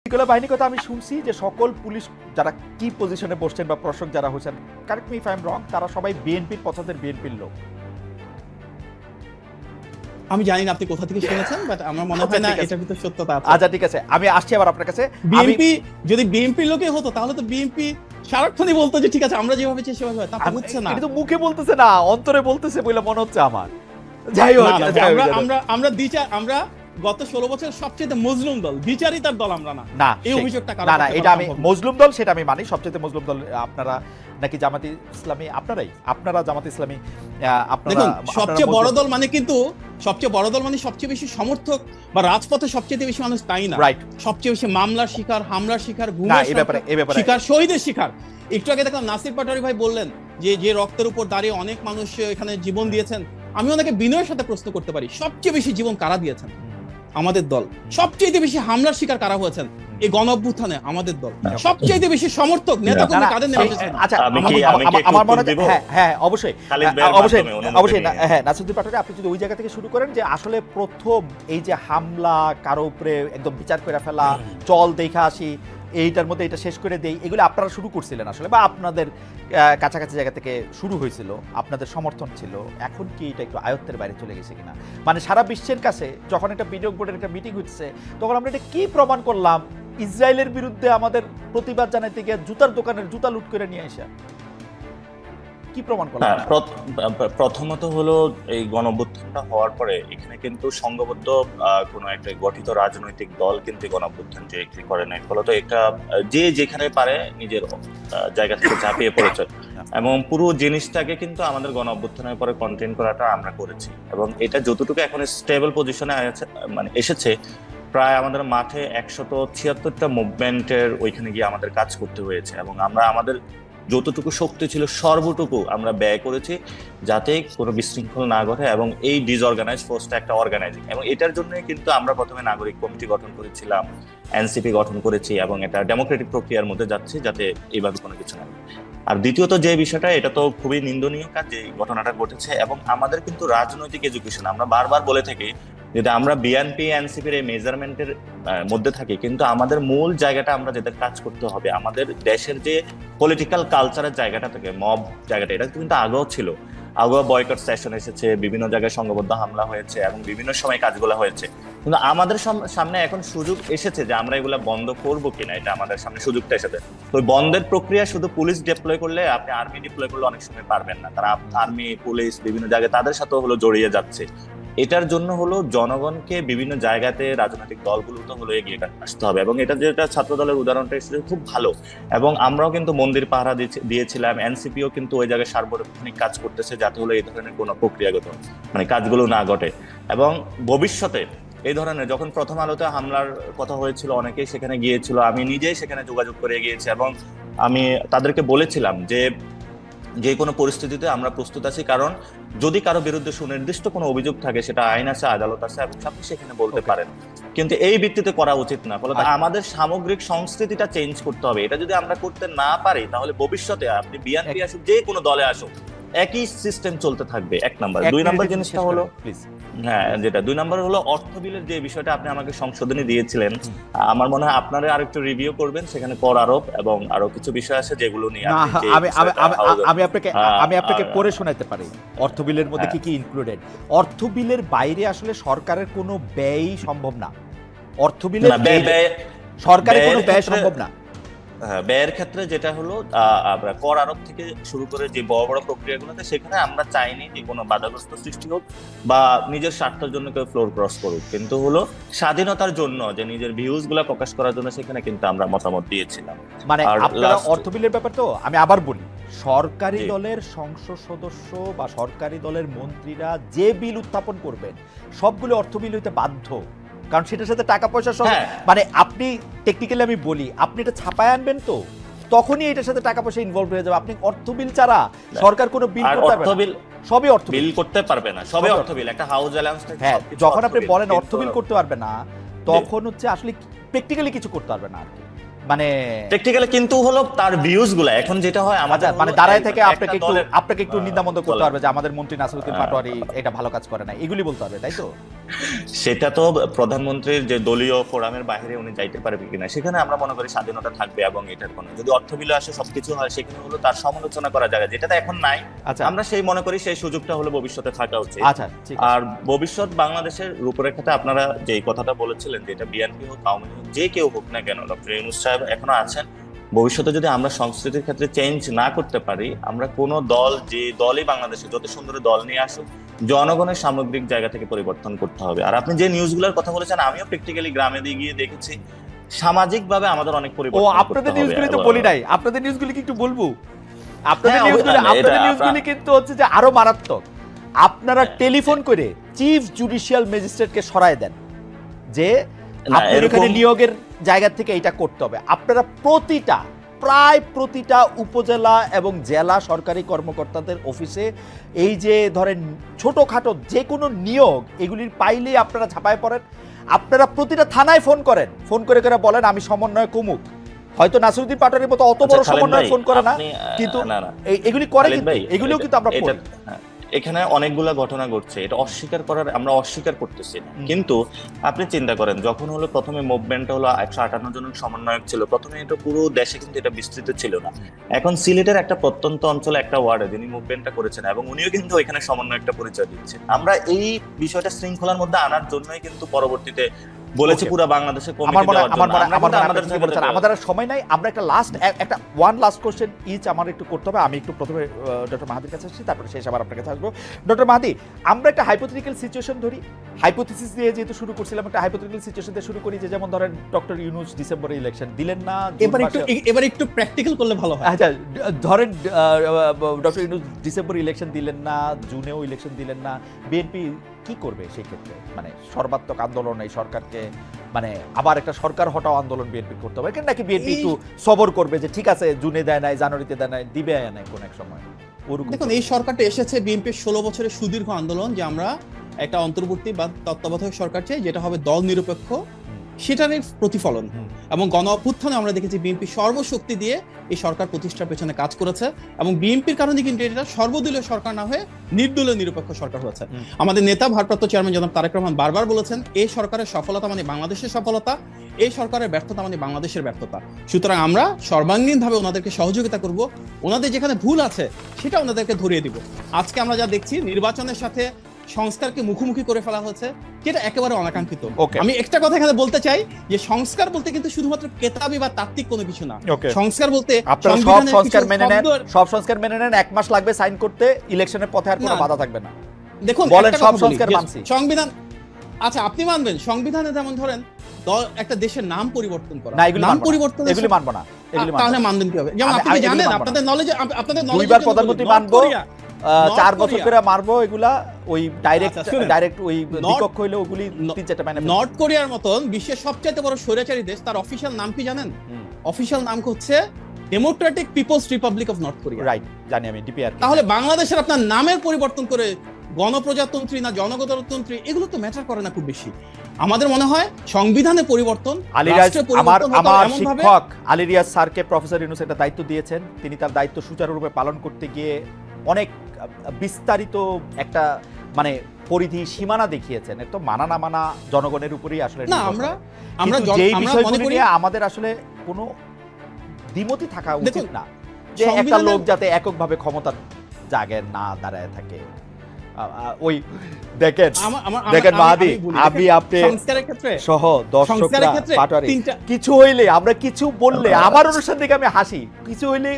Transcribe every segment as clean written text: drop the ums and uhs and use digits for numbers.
শৃঙ্খলা বাহিনীর কথা আমি শুনছি যে সকল পুলিশ যারা কি পজিশনে বসছেন বা প্রশাসক যারা হয়েছেন, correct me if I am রং, তারা সবাই বিএনপির পছন্দের বিএনপির লোক। আমি জানি না আপনি কোথা থেকে শুনেছেন, বাট আমার মনে হয় না এটার ভিতর সত্যতা আছে। আচ্ছা ঠিক আছে, আমি আসছি আবার আপনার কাছে। বিএনপি যদি বিএনপি লোকে হতো তাহলে তো বিএনপি সারাক্ষণই বলতো যে ঠিক আছে আমরা যেভাবে চাই সেভাবে হয়, তা হচ্ছে না। এটা তো মুখে বলতেছে না, অন্তরে বলতেছে বলে মনে হচ্ছে আমার। যাই হোক, আমরা গত 16 বছর সবচেয়ে মজলুম দল, বিচারিতার দল আমরা না। না এই অভিযোগটা কারণ না, এটা আমি মজলুম দল সেটা আমি মানি। সবচেয়ে মজলুম দল আপনারা নাকি জামাতে ইসলামী? আপনারা জামাতে ইসলামী। আপনারা সবচেয়ে বড় দল মানে, কিন্তু সবচেয়ে বড় দল মানে সবচেয়ে বেশি সমর্থক বা রাজপথে সবচেয়ে বেশি মানুষ, তাই না? সবচেয়ে বেশি মামলার শিকার, হামলার শিকার, গুমের শিকার, শহীদের শিকার। একটু আগে দেখলাম নাসির পাটোয়ারি ভাই বললেন যে রক্তের উপর দাঁড়িয়ে অনেক মানুষ এখানে জীবন দিয়েছেন। আমি ওনাকে বিনয়ের সাথে প্রশ্ন করতে পারি, সবচেয়ে বেশি জীবন কারা দিয়েছেন? আমাদের দল। সবচেয়ে বেশি হামলার শিকার কারা হয়েছেন এই গণ অভ্যুত্থানে? আমাদের দল। সবচেয়ে বেশি সমর্থক নেতা কর্মী কাদের নেমে এসেছেন? আচ্ছা, আমার মনে হয় হ্যাঁ অবশ্যই হ্যাঁ নাসিরুদ্দিন পাটোয়ারি, আপনি যদি ওই জায়গা থেকে শুরু করেন যে আসলে প্রথম এই যে হামলা, কারো উপরে একদম বিচার করে ফেলা, চল দেখা আসি, এইটার মধ্যে এটা শেষ করে দেই, এগুলো আপনারা শুরু করছিলেন আসলে, বা আপনাদের কাছাকাছি জায়গা থেকে শুরু হয়েছিল, আপনাদের সমর্থন ছিল। এখন কি এটা একটু আয়ত্তের বাইরে চলে গেছে কিনা? মানে সারা বিশ্বের কাছে যখন একটা বিনিয়োগ বোর্ডের একটা মিটিং হচ্ছে, তখন আমরা এটা কি প্রমাণ করলাম? ইসরায়েলের বিরুদ্ধে আমাদের প্রতিবাদ জানাইতে গিয়ে জুতার দোকানের জুতা লুট করে নিয়ে আসা, কি প্রমাণ করলাম? প্রথমত হলো এই গণঅভ্যুত্থানটা হওয়ার পরে এখানে কিন্তু সংঘবদ্ধ কোনো একটা গঠিত রাজনৈতিক দল কিন্তু গণঅভ্যুত্থান যে করে নাই, ফলত একটা যে যেখানে পারে নিজের জায়গা থেকে ঝাঁপিয়ে পড়েছে, এবং পুরো জিনিসটাকে কিন্তু আমাদের গণঅভ্যুত্থানের পরে কন্টেইন করাটা আমরা করেছি। এবং এটা যতটুকু এখন স্টেবল পজিশনে মানে এসেছে, প্রায় আমাদের মাঠে 176টা মুভমেন্টের ওইখানে গিয়ে আমাদের কাজ করতে হয়েছে, এবং আমরা আমাদের যতটুকু শক্তি ছিল সর্বটুকু আমরা ব্যয় করেছি যাতে কোনো বিশৃঙ্খল না ঘটে এবং এই ডিসঅর্গানাইজ ফোর্সটা একটা অর্গানাইজিং। এবং এটার জন্য কিন্তু আমরা প্রথমে নাগরিক কমিটি গঠন করেছিলাম, এনসিপি গঠন করেছি, এবং এটা ডেমোক্রেটিক প্রক্রিয়ার মধ্যে যাচ্ছে যাতে এইভাবে কোনো কিছু না। আর দ্বিতীয়ত যে বিষয়টা, এটা তো খুবই নিন্দনীয় কাজ যে ঘটনাটা ঘটেছে, এবং আমাদের কিন্তু রাজনৈতিক এডুকেশন, আমরা বারবার বলে থাকি যদি আমরা বিএনপি এনসিপির এই মেজারমেন্টের মধ্যে থাকি, কিন্তু আমাদের মূল জায়গাটা আমরা যেটা কাজ করতে হবে, আমাদের দেশের যে পলিটিক্যাল কালচারের জায়গাটা থেকে মব জায়গাটা, এটা কিন্তু আগেও ছিল। আগেও বয়কট সেশন এসেছে, বিভিন্ন জায়গায় সংঘবদ্ধ হামলা হয়েছে এবং বিভিন্ন সময় কাজগুলো হয়েছে, কিন্তু আমাদের সামনে এখন সুযোগ এসেছে যে আমরা এগুলা বন্ধ করব কিনা, এটা আমাদের সামনে সুযোগটা এসেছে। তো বন্ধের প্রক্রিয়া শুধু পুলিশ ডিপ্লয় করলে, আপনি আর্মি ডিপ্লয় করলে অনেক সময় পারবেন না, তারা আর্মি পুলিশ বিভিন্ন জায়গায় তাদের সাথেও হলো জড়িয়ে যাচ্ছে। এটার জন্য হলো জনগণকে বিভিন্ন জায়গাতে রাজনৈতিক দলগুলোতে হলো এগিয়ে আসতে হবে, এবং এটা যেটা ছাত্র দলের উদাহরণটা এসেছে খুব ভালো, এবং আমরাও কিন্তু মন্দির পাহারা দিয়েছিলাম, এনসিপিও কিন্তু ওই জায়গায় সার্বক্ষণিক কাজ করতেছে যাতে হলো এই ধরনের কোনো প্রক্রিয়াগত মানে কাজগুলো না ঘটে। এবং ভবিষ্যতে এই ধরনের যখন প্রথম আলোতে হামলার কথা হয়েছিল, অনেকেই সেখানে গিয়েছিল, আমি নিজেই সেখানে যোগাযোগ করে গিয়েছি, এবং আমি তাদেরকে বলেছিলাম যে কোনো পরিস্থিতিতে আমরা প্রস্তুত আছি, কারণ যদি কারো বিরুদ্ধে সুনির্দিষ্ট কোনো অভিযোগ থাকে, সেটা আইন আছে, আদালত আছে, এবং আপনি সেখানে বলতে পারেন, কিন্তু এই ভিত্তিতে করা উচিত না। ফলে আমাদের সামগ্রিক সংস্কৃতিটা চেঞ্জ করতে হবে। এটা যদি আমরা করতে না পারি, তাহলে ভবিষ্যতে আপনি বিএনপি আসুক, যে কোনো দলে আসুক, একই সিস্টেম চলতে থাকবে। এক নাম্বার। দুই নাম্বার জিনিসটা হলো, হ্যাঁ যেটা 2 নম্বর হলো অর্থ বিলের যে বিষয়টা আপনি আমাকে সংশোধনী দিয়েছিলেন, আমার মনে হয় আপনারা আরেকটু রিভিউ করবেন, সেখানে কর আরোপ এবং আরো কিছু বিষয় আছে যেগুলো নিয়ে আমি আপনাকে পড়ে শোনাতে পারি অর্থ বিলের মধ্যে কি কি ইনক্লুডেড। অর্থ বিলের বাইরে আসলে সরকারের কোনো ব্যয় সম্ভব না, অর্থ বিলের সরকারের কোনো ব্যয় সম্ভব না। ব্যয়ের ক্ষেত্রে যেটা হলো আমরা কর আরোপ থেকে শুরু করে যে বড় বড় প্রক্রিয়াগুলোতে, সেখানে আমরা চাইনি যে কোনো বাধাগ্রস্ত সৃষ্টি হোক বা নিজের স্বার্থের জন্য কেউ ফ্লোর ক্রস করুক, কিন্তু হলো স্বাধীনতার জন্য যে নিজের ভিউজ গুলা প্রকাশ করার জন্য সেখানে কিন্তু আমরা মতামত দিয়েছিলাম। মানে আপনারা অর্থ বিলের ব্যাপার, তো আমি আবার বলি, সরকারি দলের সংসদ সদস্য বা সরকারি দলের মন্ত্রীরা যে বিল উত্থাপন করবেন সবগুলো অর্থ বিল হইতে বাধ্য, কারণ সেটার সাথে টাকা পয়সা সব, মানে আপনি টেকনিক্যালি আমি বলি, আপনি এটা ছাপায় আনবেন তো তখনই এটার সাথে টাকা পয়সা ইনভলভ হয়ে যাবে। আপনি অর্থ বিল ছাড়া সরকার কোনো বিল করতে পারবে না, সবই অর্থ বিল করতে পারবে না, সবই অর্থ বিল। একটা হাউস অ্যালাউন্স থাকে, হ্যাঁ, যখন আপনি বলেন অর্থ বিল করতে পারবে না, তখন হচ্ছে আসলে প্র্যাকটিক্যালি কিছু করতে পারবে না আর কি, মানে প্র্যাকটিক্যালি কিন্তু হলো তার ভিউজ গুলা এখন যেটা হয় আমাদের মানে দাঁড়ায় থেকে আপনাকে একটু নিন্দামন্দ করতে পারবে যে আমাদের মন্ত্রী নাসিরুদ্দিন পাটোয়ারি এটা ভালো কাজ করে না, এগুলি বলতে হবে, তাই তো? সেটা তো প্রধানমন্ত্রীর যে দলীয় ফোরামের বাইরে উনি যাইতে পারবে কিনা, সেখানে আমরা মনে করি স্বাধীনতা থাকবে। এবং এটার কোনো যদি অর্থ বিল আসে সবকিছু হয়, সেখানে হলো তার সমালোচনা করা যায়, যেটা এখন নাই। আমরা সেই মনে করি সেই সুযোগটা হলো ভবিষ্যতে থাকা উচিত। আর ভবিষ্যৎ বাংলাদেশের রূপরেখাতে আপনারা যে কথাটা বলেছিলেন, যে এটা বিএনপি হোক, আওয়ামী লীগ হোক, যে কেউ হোক না কেন, ডক্টর ইউনূস সাহেব এখনো আছেন। ভবিষ্যতে যদি আমরা সংস্কৃতির ক্ষেত্রে চেঞ্জ না করতে পারি, আমরা কোন দল, যে দলই বাংলাদেশে যত সুন্দর দল নিয়ে আসুক, জনগণের সামগ্রিক জায়গা থেকে পরিবর্তন করতে হবে। আর আপনি যে নিউজগুলোর কথা বলেছেন, আমিও প্র্যাকটিক্যালি গ্রামে দিয়ে গিয়ে দেখেছি, সামাজিক ভাবে আমাদের অনেক পরিবর্তন করতে হবে। আপনাদের নিউজগুলি তো বলি নাই, আপনাদের নিউজগুলি কি একটু বলবো? আপনাদের নিউজগুলি কিন্তু হচ্ছে যে আরো মারাত্মক। আপনারা টেলিফোন করে চিফ জুডিশিয়াল ম্যাজিস্ট্রেটকে সরায় দেন যে আপনাদের এখানে নিয়োগের জায়গা থেকে এটা করতে হবে। আপনারা প্রায় প্রতিটা উপজেলা এবং জেলা সরকারি কর্মকর্তাদের অফিসে এই যে ধরেন ছোটখাটো যে কোনো নিয়োগ এগুলির পাইলেই আপনারা ঝাঁপায় পড়েন। আপনারা প্রতিটা থানায় ফোন করেন, ফোন করে করে বলেন আমি সমন্বয় কমুক। হয়তো নাসিরউদ্দিন পাটোয়ারির মতো অত বড় সমন্বয় ফোন করে না, কিন্তু এগুলি করে, কিন্তু এগুলিও কিন্তু আমরা পড়ি। এখানে অনেকগুলা ঘটনা ঘটছে, এটা অস্বীকার করার, আমরা অস্বীকার করতেছি না। কিন্তু আপনি চিন্তা করেন, যখন হলো প্রথমে মুভমেন্টটা হলো 158 জনের সমন্বয়ক ছিল, প্রথমে এটা পুরো দেশে কিন্তু এটা বিস্তৃত ছিল না। এখন সিলেটের একটা প্রত্যন্ত অঞ্চলে একটা ওয়ার্ডে যিনি মুভমেন্টটা করেছেন, এবং উনিও কিন্তু এখানে সমন্বয়কটা পরিচয় দিচ্ছেন। আমরা এই বিষয়টা শৃঙ্খলার মধ্যে আনার জন্যই কিন্তু পরবর্তীতে বলেছে পুরো বাংলাদেশে আমাদের সময় নাই। আমরা একটা ওয়ান লাস্ট কোশ্চেন ইচ আমার একটু করতে হবে। আমি একটু প্রথমে ডক্টর মাহাদির কাছে আসছি, তারপরে শেষ আবার আপনার কাছে আসবো। ডক্টর মাহাদি, আমরা একটা হাইপোথেটিক্যাল সিচুয়েশন ধরি, হাইপোথিসিস দিয়ে যেহেতু শুরু করছিলাম, একটা হাইপোথেটিক্যাল সিচুয়েশন দিয়ে শুরু করি, যে যেমন ধরেন ডক্টর ইউনূস ডিসেম্বরে ইলেকশন দিলেন না, এবার একটু প্র্যাকটিক্যাল করলে ভালো হয়। আচ্ছা, ধরেন ডক্টর ইউনূস ডিসেম্বরে ইলেকশন দিলেন না, জুনেও ইলেকশন দিলেন না, বিএনপি কি করবে সেই ক্ষেত্রে? মানে সর্বাত্মক আন্দোলন, এই সরকারকে মানে আবার একটা সরকার হটাও আন্দোলন বিএনপি করতে হবে নাকি বিএনপি একটু সবর করবে যে ঠিক আছে জুনে দেয় নাই, জানুয়ারিতে দেয় নাই, দিবে নাই কোন এক সময়? দেখুন, এই সরকারটা এসেছে বিএনপির 16 বছরের সুদীর্ঘ আন্দোলন, যে আমরা একটা অন্তর্বর্তী বা তত্ত্বাবধায়ক সরকার চাই, যেটা হবে দল নিরপেক্ষ, সেটারই প্রতিফলন। এবং গণ অভ্যুত্থানে আমরা দেখেছি বিএনপি সর্বশক্তি দিয়ে এই সরকার প্রতিষ্ঠার পেছনে কাজ করেছে, এবং বিএনপির কারণে কিন্তু এটা সর্বদলীয় সরকার না হয়ে নির্দলীয় নিরপেক্ষ সরকার হয়েছে। আমাদের নেতা ভারপ্রাপ্ত চেয়ারম্যান জনাব তারেক রহমান বারবার বলেছেন, এই সরকারের সফলতা মানে বাংলাদেশের সফলতা, এই সরকারের ব্যর্থতা মানে বাংলাদেশের ব্যর্থতা। সুতরাং আমরা সর্বাঙ্গীনভাবে ওনাদেরকে সহযোগিতা করব, ওনাদের যেখানে ভুল আছে সেটা ওনাদেরকে ধরিয়ে দিব। আজকে আমরা যা দেখছি, নির্বাচনের সাথে সংস্কারকে মুখোমুখি করে ফেলা হচ্ছে, যেটা একেবারে অনাকাঙ্ক্ষিত। আমি একটা কথা এখানে বলতে চাই, যে সংস্কার বলতে কিন্তু শুধুমাত্র কেতাবি বা তাত্ত্বিক কোনো কিছু না। সংস্কার বলতে সব সংস্কার মেনে নেন, 1 মাস লাগবে সাইন করতে, ইলেকশনের পথে আর কোনো বাধা থাকবে না। দেখুন, বলেন সব সংস্কার মানছি, সংবিধান, আচ্ছা আপনি মানবেন সংবিধানে যেমন ধরেন একটা দেশের নাম পরিবর্তন করা, নাম পরিবর্তন, এগুলি মানবো না, তাহলে মানবেন কি হবে? যেমন আপনি জানেন, আপনাদের নলেজে, দুইবার প্রধানমন্ত্রী মানবো, 4 বছর ধরে মারবো এগুলা, ওই ডাইরেক্ট ওই বিপক্ষ হইলে ওগুলি 3-4টা মানে। নর্থ কোরিয়ার মতন বিশ্বের সবচেয়ে বড় স্বৈরাচারী দেশ, তার অফিশিয়াল নাম কি জানেন? অফিশিয়াল নাম হচ্ছে democratic people's republic of north Korea. Right, জানি আমি, ডিপিআর। তাহলে বাংলাদেশের আপনার নামের পরিবর্তন করে গণপ্রজাতন্ত্রী না জনগণতন্ত্রী, এগুলো তো ম্যাটার করে না খুব বেশি। আমাদের মনে হয় সংবিধানে পরিবর্তন, আমার শিক্ষক আলী রিয়াজ স্যারকে প্রফেসর ইউনূস একটা দায়িত্ব দিয়েছেন, তিনি তার দায়িত্ব সুচারুরূপে পালন করতে গিয়ে অনেক বিস্তারিত একটা মানে পরিধি সীমানা দেখিয়েছেন। তো মানা না মানা জনগণের উপরেই আসলে না, আমরা যেই বিষয়গুলো নিয়ে আমাদের আসলে কোনো দ্বিমত থাকা উচিত না, যে একটা লোক যাতে এককভাবে ক্ষমতার জায়গায় না দাঁড়ায় থাকে। ওই দেখেন মাহাদি, আমি আপনি সহ দর্শকরা পাটোয়ারি কিছু হইলে, আমরা কিছু বললে আমার অনুষ্ঠান থেকে আমি হাসি, কিছু হইলে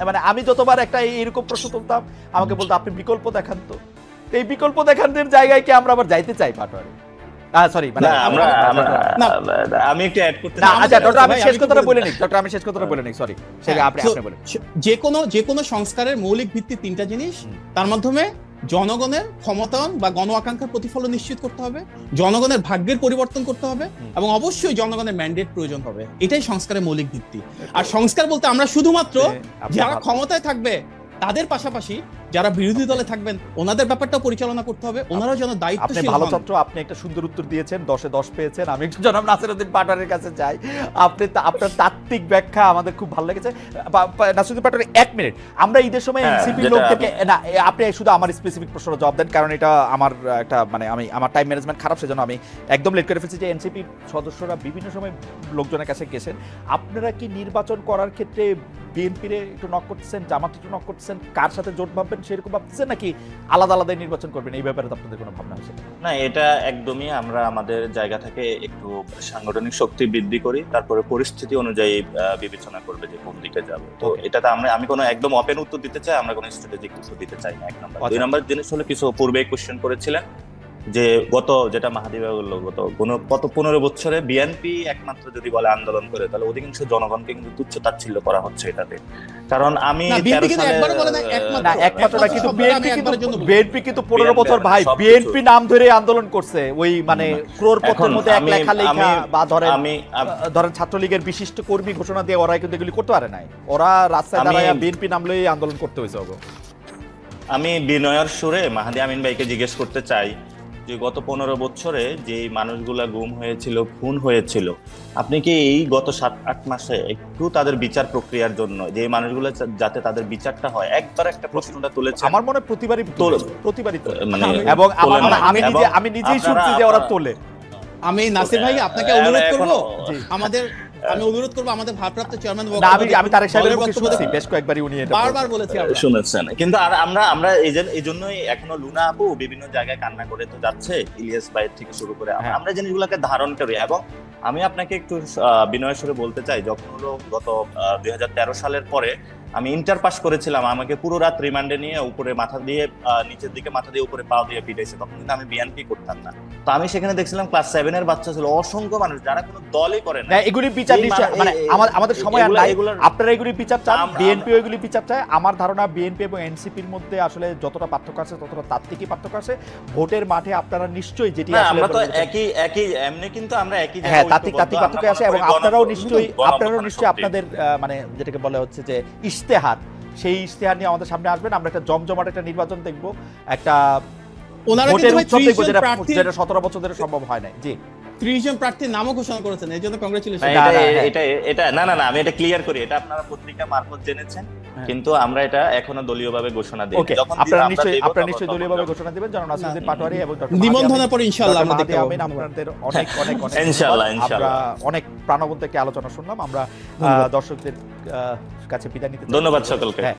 মানে আমি যতবার একটা এরকম প্রশ্ন তুলতাম, আমাকে বলতো আপনি বিকল্প দেখান। তো এই বিকল্প দেখানোর জায়গায় কি আমরা আবার যাইতে চাই পাটোয়ারি? সরি, মানে আমি একটু অ্যাড করতে চাই। আচ্ছা ডক্টর, আমি শেষ কথাটা বলে নিই, সরি, সেটা আপনি বলেন। যে কোনো সংস্কারের মৌলিক ভিত্তি 3টা জিনিস, তার মাধ্যমে জনগণের ক্ষমতায়ন বা গণ আকাঙ্ক্ষার প্রতিফলন নিশ্চিত করতে হবে, জনগণের ভাগ্যের পরিবর্তন করতে হবে, এবং অবশ্যই জনগণের ম্যান্ডেট প্রয়োজন হবে। এটাই সংস্কারের মৌলিক ভিত্তি। আর সংস্কার বলতে আমরা শুধুমাত্র যারা ক্ষমতায় থাকবে তাদের পাশাপাশি যারা বিরোধী দলে থাকবেন ওনাদের ব্যাপারটা পরিচালনা করতে হবে, ওনারাও যেন দায়িত্বশীল হন। আপনি ভালো ছাত্র, আপনি একটা সুন্দর উত্তর দিয়েছেন, 10-এ 10 পেয়েছেন। আমি একটু জনাব নাসিরউদ্দিন পাটোয়ারির কাছে যাই। আপনার তাত্ত্বিক ব্যাখ্যা আমাদের খুব ভালো লেগেছে। নাসিরউদ্দিন পাটোয়ারি 1 মিনিট, আমরা ঈদের সময় এনসিপি লোকদেরকে না, আপনি শুধু আমার স্পেসিফিক প্রশ্নের জবাব দেন, কারণ এটা আমার একটা মানে আমি আমার টাইম ম্যানেজমেন্ট খারাপ, সেজন্য আমি একদম লেট করে ফেলছি। যে এনসিপি সদস্যরা বিভিন্ন সময় লোকজনের কাছে গেছেন, আপনারা কি নির্বাচন করার ক্ষেত্রে বিএনপির একটু নক করতেছেন, জামাত একটু নক করতেছেন, কার সাথে জোট ভাববেন সেরকম ভাবতেছেন, নাকি আলাদা আলাদা নির্বাচন করবেন? এই ব্যাপারে আপনাদের কোনো ভাবনা হয়েছে? না, এটা একদমই আমরা আমাদের জায়গা থেকে একটু সাংগঠনিক শক্তি বৃদ্ধি করি, তারপরে পরিস্থিতি অনুযায়ী বিবেচনা করবে যে কোন দিকে যাবে। তো এটাতে আমি কোনো একদম ওপেন উত্তর দিতে চাই, আমরা কোনো স্ট্র্যাটেজিক উত্তর দিতে চাই না। 1 নম্বর। 2 নম্বর জিনিস হলো, কিছু পূর্বে কোশ্চেন করেছিলেন যে যেটা মাহাদি ভাই বললো, গত 15 বছরে বিএনপি একমাত্র যদি বলে আন্দোলন করে, তাহলে অধিকাংশ জনগণকে কিন্তু তুচ্ছ তাচ্ছিল্য করা হচ্ছে এটাতে। কারণ আমি বিএনপি কিন্তু 15 বছর ভাই বিএনপি নাম ধরে আন্দোলন করছে, ওই মানে ক্রোড়পত্রের মধ্যে এক লেখা বা ধরেন ছাত্রলীগের বিশিষ্ট কর্মী ঘোষণা দিয়ে ওরা কিন্তু এগুলি করতে পারে নাই, ওরা রাস্তায় দাঁড়ায় বিএনপি নাম লয়ে আন্দোলন করতে হয়েছে। আমি বিনয়ের সুরে মাহাদি আমিন ভাইকে জিজ্ঞেস করতে চাই যে গত 15 বছরে যে মানুষগুলা গুম হয়েছিল, খুন হয়েছিল, আপনি কি এই গত 7-8 মাসে একটু তাদের বিচার প্রক্রিয়ার জন্য যে মানুষগুলো যাতে তাদের বিচারটা হয় একবার একটা প্রশ্নটা তুলেছে? আমার মনে প্রতিবারই মানে, এবং আমি নিজেই শুনছি যে ওরা তোলে। আমি নাসির ভাই আপনাকে অনুরোধ করব, আমি অনুরোধ করব আমাদের ভারপ্রাপ্ত চেয়ারম্যান আমি তারেক সাহেবের পক্ষে শুনছি, বেশ কয়েকবারই উনি এটা বারবার বলেছি, শুনেছেন। কিন্তু আর আমরা এইজন্যই এখনো লুনা আপু বিভিন্ন জায়গায় কান্না করে তো যাচ্ছে, ইলিয়াস ভাইয়ের থেকে শুরু করে আমরা জিনিসগুলোকে ধারণ করি। এবং আমি আপনাকে একটু বিনয়ের সুরে বলতে চাই, যখন হলো গত 2013 সালের পরে আমি ইন্টার পাস করেছিলাম, আমাকে পুরো রাত রিমান্ডে নিয়ে উপরে মাথা দিয়ে নিচের দিকে মাথা দিয়ে উপরে পা দিয়ে পিটাইছে, তখন কিন্তু আমি বিএনপি করতাম না। তো আমি সেখানে দেখছিলাম ক্লাস 7 এর বাচ্চা ছিল, অসংখ্য মানুষ যারা কোনো দলই করে না। এগুলি বিচার মানে আমাদের সময় আর নাই, আপনারা এগুলি বিচার চান, বিএনপি এগুলি বিচার চায়। আমার ধারণা বিএনপি এবং এনসিপির মধ্যে আসলে যতটা পার্থক্য আছে ততটা তাত্ত্বিকই পার্থক্য আছে। ভোটের মাঠে আপনারা নিশ্চয়ই যেটি আমরা তো একই এমনি, কিন্তু আমরা একই জায়গায়, হ্যাঁ, তাত্ত্বিক পার্থক্য আছে। এবং আপনারাও নিশ্চয়ই আপনাদের মানে যেটাকে বলা হচ্ছে যে ইশতেহার, সেই ইশতেহার নিয়ে আমাদের সামনে আসবেন। আমরা একটা জমজমাট একটা নির্বাচন দেখবো, একটা ভোটের উৎসব দেখবো, যেটা 17 বছর ধরে সম্ভব হয় নাই। জি, 30 জন প্রার্থীর নামও ঘোষণা করেছেন, এর জন্য কংগ্রাচুলেশন। এটা না আমি এটা ক্লিয়ার করি, এটা আপনারা পত্রিকা মারফত জেনেছেন, কিন্তু আমরা এটা এখনো দলীয়ভাবে ঘোষণা দেই। যখন আপনারা নিশ্চয়ই দলীয়ভাবে ঘোষণা দিবেন, জনাব নাসিরউদ্দিন পাটোয়ারি এবং ডক্টর নিবন্ধনের পর ইনশাআল্লাহ আমরা দেখব। আপনাদের অনেক ইনশাআল্লাহ আমরা অনেক প্রাণবন্ত একটা আলোচনা শুনলাম। আমরা দর্শকদের কাছে বিদায় নিতে চাই। ধন্যবাদ সকলকে।